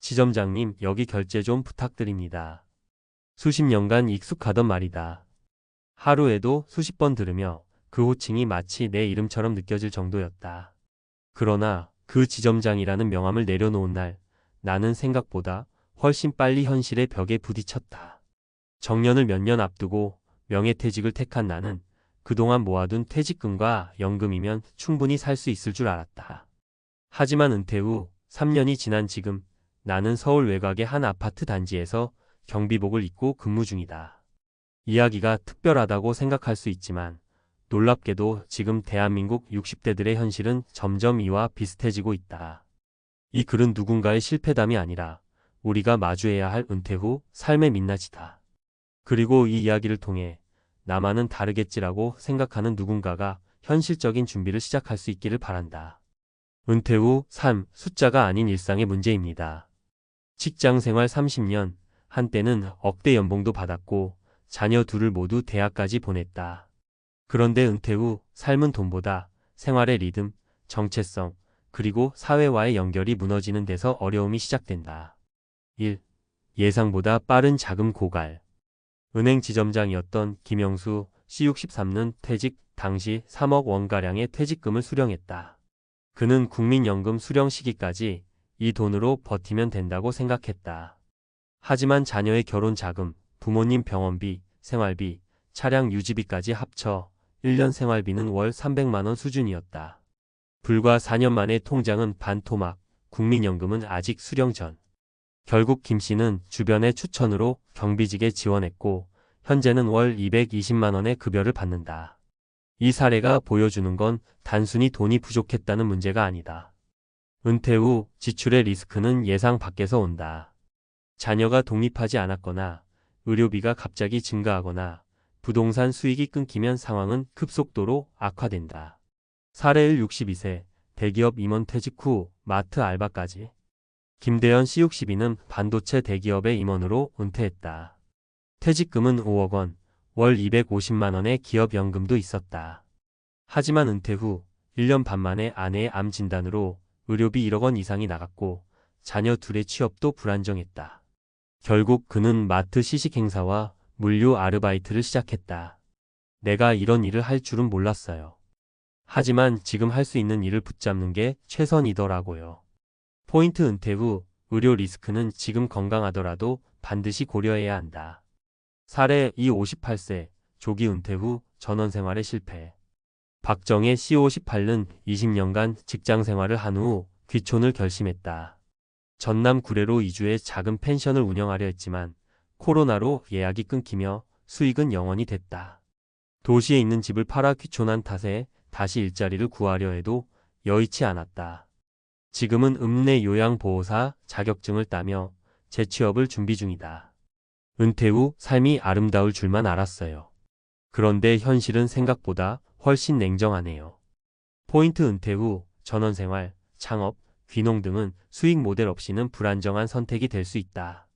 지점장님, 여기 결제 좀 부탁드립니다. 수십 년간 익숙하던 말이다. 하루에도 수십 번 들으며 그 호칭이 마치 내 이름처럼 느껴질 정도였다. 그러나 그 지점장이라는 명함을 내려놓은 날, 나는 생각보다 훨씬 빨리 현실의 벽에 부딪혔다. 정년을 몇 년 앞두고 명예퇴직을 택한 나는 그동안 모아둔 퇴직금과 연금이면 충분히 살 수 있을 줄 알았다. 하지만 은퇴 후 3년이 지난 지금 나는 서울 외곽의 한 아파트 단지에서 경비복을 입고 근무 중이다. 이야기가 특별하다고 생각할 수 있지만 놀랍게도 지금 대한민국 60대들의 현실은 점점 이와 비슷해지고 있다. 이 글은 누군가의 실패담이 아니라 우리가 마주해야 할 은퇴 후 삶의 민낯이다. 그리고 이 이야기를 통해 나만은 다르겠지라고 생각하는 누군가가 현실적인 준비를 시작할 수 있기를 바란다. 은퇴 후 삶, 숫자가 아닌 일상의 문제입니다. 직장 생활 30년, 한때는 억대 연봉도 받았고 자녀 둘을 모두 대학까지 보냈다. 그런데 은퇴 후 삶은 돈보다 생활의 리듬, 정체성, 그리고 사회와의 연결이 무너지는 데서 어려움이 시작된다. 1. 예상보다 빠른 자금 고갈. 은행 지점장이었던 김영수 C63는 퇴직 당시 3억 원가량의 퇴직금을 수령했다. 그는 국민연금 수령 시기까지 이 돈으로 버티면 된다고 생각했다. 하지만 자녀의 결혼 자금, 부모님 병원비, 생활비, 차량 유지비까지 합쳐 1년 생활비는 월 300만 원 수준이었다. 불과 4년 만에 통장은 반토막, 국민연금은 아직 수령 전. 결국 김 씨는 주변의 추천으로 경비직에 지원했고 현재는 월 220만 원의 급여를 받는다. 이 사례가 보여주는 건 단순히 돈이 부족했다는 문제가 아니다. 은퇴 후 지출의 리스크는 예상 밖에서 온다. 자녀가 독립하지 않았거나 의료비가 갑자기 증가하거나 부동산 수익이 끊기면 상황은 급속도로 악화된다. 사례 1 62세 대기업 임원 퇴직 후 마트 알바까지. 김대현 C62는 반도체 대기업의 임원으로 은퇴했다. 퇴직금은 5억 원, 월 250만 원의 기업연금도 있었다. 하지만 은퇴 후 1년 반 만에 아내의 암 진단으로 의료비 1억 원 이상이 나갔고 자녀 둘의 취업도 불안정했다. 결국 그는 마트 시식 행사와 물류 아르바이트를 시작했다. 내가 이런 일을 할 줄은 몰랐어요. 하지만 지금 할 수 있는 일을 붙잡는 게 최선이더라고요. 포인트 은퇴 후 의료 리스크는 지금 건강하더라도 반드시 고려해야 한다. 사례 2 58세 조기 은퇴 후 전원생활에 실패. 박정혜 C58는 20년간 직장 생활을 한 후 귀촌을 결심했다. 전남 구례로 이주해 작은 펜션을 운영하려 했지만 코로나로 예약이 끊기며 수익은 영원이 됐다. 도시에 있는 집을 팔아 귀촌한 탓에 다시 일자리를 구하려 해도 여의치 않았다. 지금은 읍내 요양보호사 자격증을 따며 재취업을 준비 중이다. 은퇴 후 삶이 아름다울 줄만 알았어요. 그런데 현실은 생각보다 훨씬 냉정하네요. 포인트 은퇴 후 전원생활, 창업, 귀농 등은 수익 모델 없이는 불안정한 선택이 될 수 있다.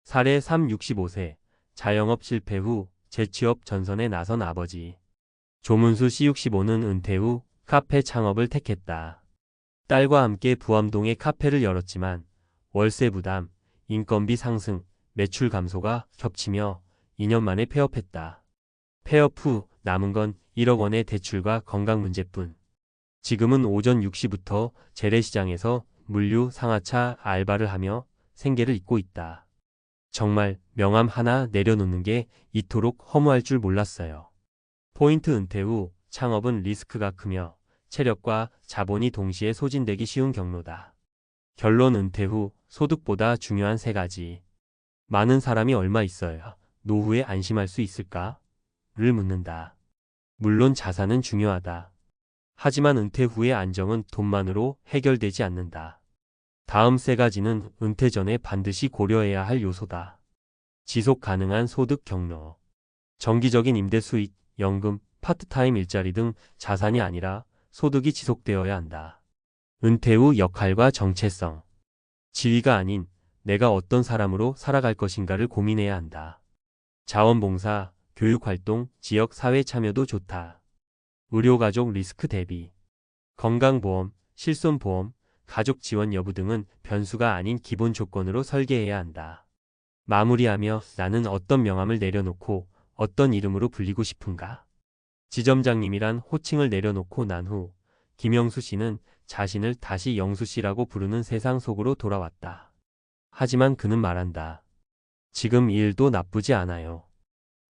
사례 3 65세 자영업 실패 후 재취업 전선에 나선 아버지. 조문수 C65는 은퇴 후 카페 창업을 택했다. 딸과 함께 부암동에 카페를 열었지만 월세 부담, 인건비 상승, 매출 감소가 겹치며 2년 만에 폐업했다. 폐업 후 남은 건 1억 원의 대출과 건강 문제뿐. 지금은 오전 6시부터 재래시장에서 물류, 상하차 알바를 하며 생계를 잇고 있다. 정말 명함 하나 내려놓는 게 이토록 허무할 줄 몰랐어요. 포인트 은퇴 후 창업은 리스크가 크며 체력과 자본이 동시에 소진되기 쉬운 경로다. 결론 은퇴 후 소득보다 중요한 세 가지. 많은 사람이 얼마 있어야 노후에 안심할 수 있을까? 를 묻는다. 물론 자산은 중요하다. 하지만 은퇴 후의 안정은 돈만으로 해결되지 않는다. 다음 세 가지는 은퇴 전에 반드시 고려해야 할 요소다. 지속 가능한 소득 경로. 정기적인 임대 수익, 연금, 파트타임 일자리 등 자산이 아니라 소득이 지속되어야 한다. 은퇴 후 역할과 정체성. 지위가 아닌 내가 어떤 사람으로 살아갈 것인가를 고민해야 한다. 자원봉사, 교육활동, 지역사회 참여도 좋다. 의료가족 리스크 대비. 건강보험, 실손보험, 가족 지원 여부 등은 변수가 아닌 기본 조건으로 설계해야 한다. 마무리하며 나는 어떤 명함을 내려놓고 어떤 이름으로 불리고 싶은가? 지점장님이란 호칭을 내려놓고 난 후 김영수 씨는 자신을 다시 영수 씨라고 부르는 세상 속으로 돌아왔다. 하지만 그는 말한다. 지금 이 일도 나쁘지 않아요.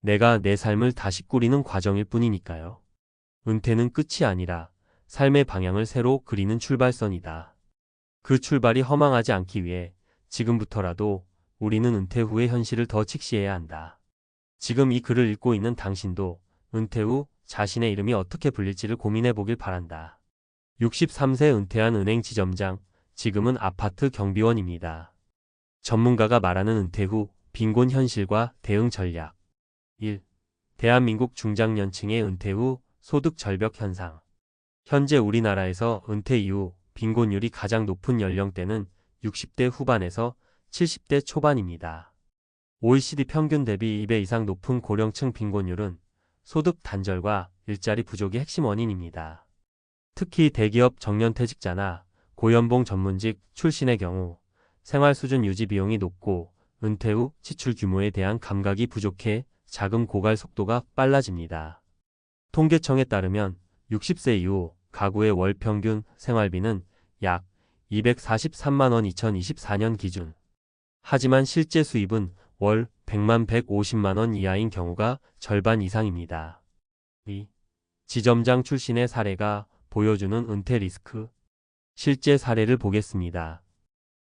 내가 내 삶을 다시 꾸리는 과정일 뿐이니까요. 은퇴는 끝이 아니라 삶의 방향을 새로 그리는 출발선이다. 그 출발이 허망하지 않기 위해 지금부터라도 우리는 은퇴 후의 현실을 더 직시해야 한다. 지금 이 글을 읽고 있는 당신도 은퇴 후 자신의 이름이 어떻게 불릴지를 고민해 보길 바란다. 63세 은퇴한 은행 지점장, 지금은 아파트 경비원입니다. 전문가가 말하는 은퇴 후 빈곤 현실과 대응 전략. 1. 대한민국 중장년층의 은퇴 후 소득 절벽 현상. 현재 우리나라에서 은퇴 이후 빈곤율이 가장 높은 연령대는 60대 후반에서 70대 초반입니다. OECD 평균 대비 2배 이상 높은 고령층 빈곤율은 소득 단절과 일자리 부족이 핵심 원인입니다. 특히 대기업 정년퇴직자나 고연봉 전문직 출신의 경우 생활 수준 유지 비용이 높고 은퇴 후 지출 규모에 대한 감각이 부족해 자금 고갈 속도가 빨라집니다. 통계청에 따르면 60세 이후 가구의 월 평균 생활비는 약 243만 원 2024년 기준. 하지만 실제 수입은 월 100만 150만 원 이하인 경우가 절반 이상입니다. 2. 지점장 출신의 사례가 보여주는 은퇴 리스크. 실제 사례를 보겠습니다.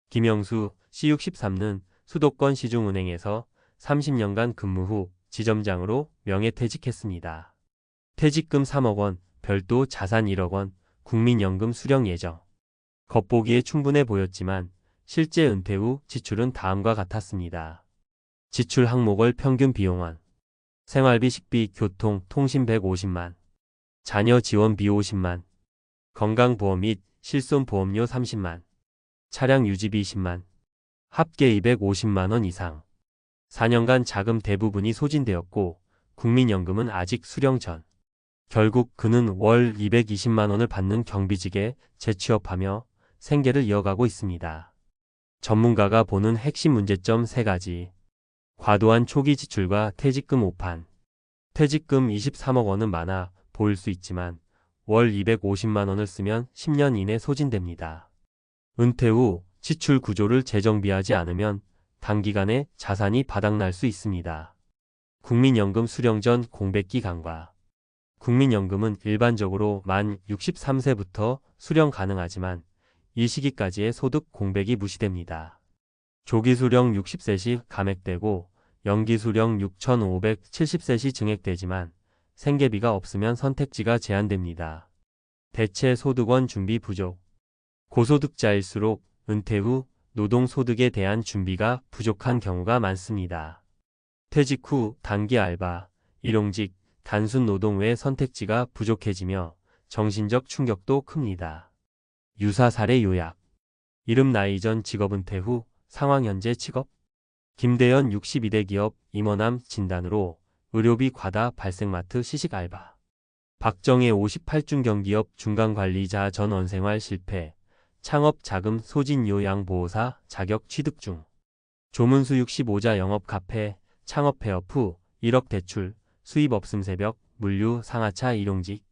김영수 C63는 수도권 시중은행에서 30년간 근무 후 지점장으로 명예퇴직했습니다. 퇴직금 3억 원, 별도 자산 1억 원, 국민연금 수령 예정. 겉보기에 충분해 보였지만 실제 은퇴 후 지출은 다음과 같았습니다. 지출 항목별 평균 비용원. 생활비, 식비, 교통, 통신 150만. 자녀 지원비 50만. 건강보험 및 실손보험료 30만. 차량 유지비 20만. 합계 250만 원 이상. 4년간 자금 대부분이 소진되었고 국민연금은 아직 수령 전. 결국 그는 월 220만 원을 받는 경비직에 재취업하며 생계를 이어가고 있습니다. 전문가가 보는 핵심 문제점 3가지. 과도한 초기 지출과 퇴직금 오판. 퇴직금 23억 원은 많아 보일 수 있지만 월 250만 원을 쓰면 10년 이내 소진됩니다. 은퇴 후 지출 구조를 재정비하지 않으면 단기간에 자산이 바닥날 수 있습니다. 국민연금 수령 전 공백기 간과. 국민연금은 일반적으로 만 63세부터 수령 가능하지만 이 시기까지의 소득 공백이 무시됩니다. 조기 수령 60세 시 감액되고 연기 수령 6,570세 시 증액되지만 생계비가 없으면 선택지가 제한됩니다. 대체 소득원 준비 부족. 고소득자일수록 은퇴 후 노동소득에 대한 준비가 부족한 경우가 많습니다. 퇴직 후 단기 알바, 일용직, 단순 노동 외 선택지가 부족해지며 정신적 충격도 큽니다. 유사 사례 요약. 이름 나이 전 직업 은퇴 후 상황 현재 직업. 김대현 62대 기업 임원암 진단으로 의료비 과다 발생마트 시식 알바. 박정혜 58중 경기업 중간관리자 전 원생활 실패. 창업 자금 소진 요양보호사 자격 취득 중. 조문수 65자 영업 카페 창업 폐업 후 1억 대출 수입 없음 새벽 물류 상하차 일용직.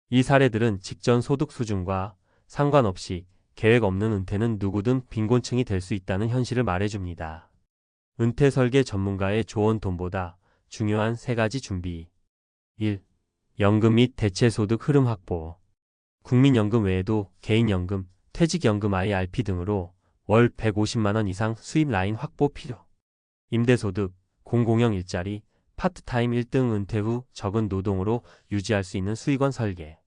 이 사례들은 직전 소득 수준과 상관없이 계획 없는 은퇴는 누구든 빈곤층이 될 수 있다는 현실을 말해줍니다. 은퇴 설계 전문가의 조언 돈보다 중요한 3가지 준비. 1. 연금 및 대체소득 흐름 확보. 국민연금 외에도 개인연금, 퇴직연금 IRP 등으로 월 150만 원 이상 수입 라인 확보 필요. 임대소득, 공공형 일자리, 파트타임 1등 은퇴 후 적은 노동으로 유지할 수 있는 수익원 설계.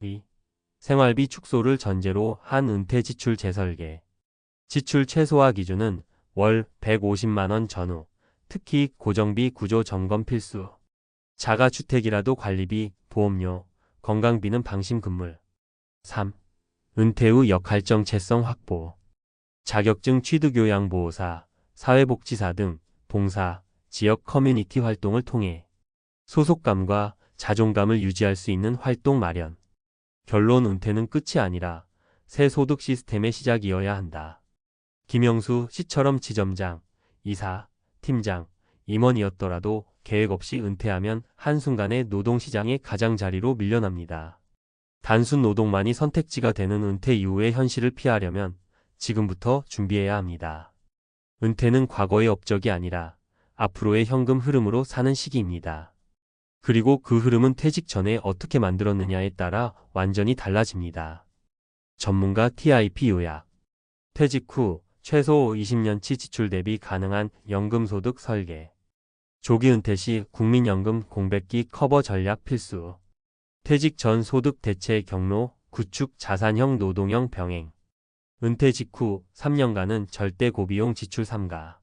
2. 생활비 축소를 전제로 한 은퇴 지출 재설계. 지출 최소화 기준은 월 150만 원 전후, 특히 고정비 구조 점검 필수. 자가주택이라도 관리비, 보험료, 건강비는 방심금물. 3. 은퇴 후 역할 정체성 확보. 자격증 취득요양보호사, 사회복지사 등 봉사, 지역 커뮤니티 활동을 통해 소속감과 자존감을 유지할 수 있는 활동 마련. 결론 은퇴는 끝이 아니라 새 소득 시스템의 시작이어야 한다. 김영수 씨처럼 지점장, 이사, 팀장, 임원이었더라도 계획 없이 은퇴하면 한순간에 노동시장의 가장자리로 밀려납니다. 단순 노동만이 선택지가 되는 은퇴 이후의 현실을 피하려면 지금부터 준비해야 합니다. 은퇴는 과거의 업적이 아니라 앞으로의 현금 흐름으로 사는 시기입니다. 그리고 그 흐름은 퇴직 전에 어떻게 만들었느냐에 따라 완전히 달라집니다. 전문가 TIP 요약. 퇴직 후 최소 20년치 지출 대비 가능한 연금소득 설계. 조기 은퇴 시 국민연금 공백기 커버 전략 필수. 퇴직 전 소득 대체 경로, 구축 자산형 노동형 병행. 은퇴 직후 3년간은 절대 고비용 지출 삼가.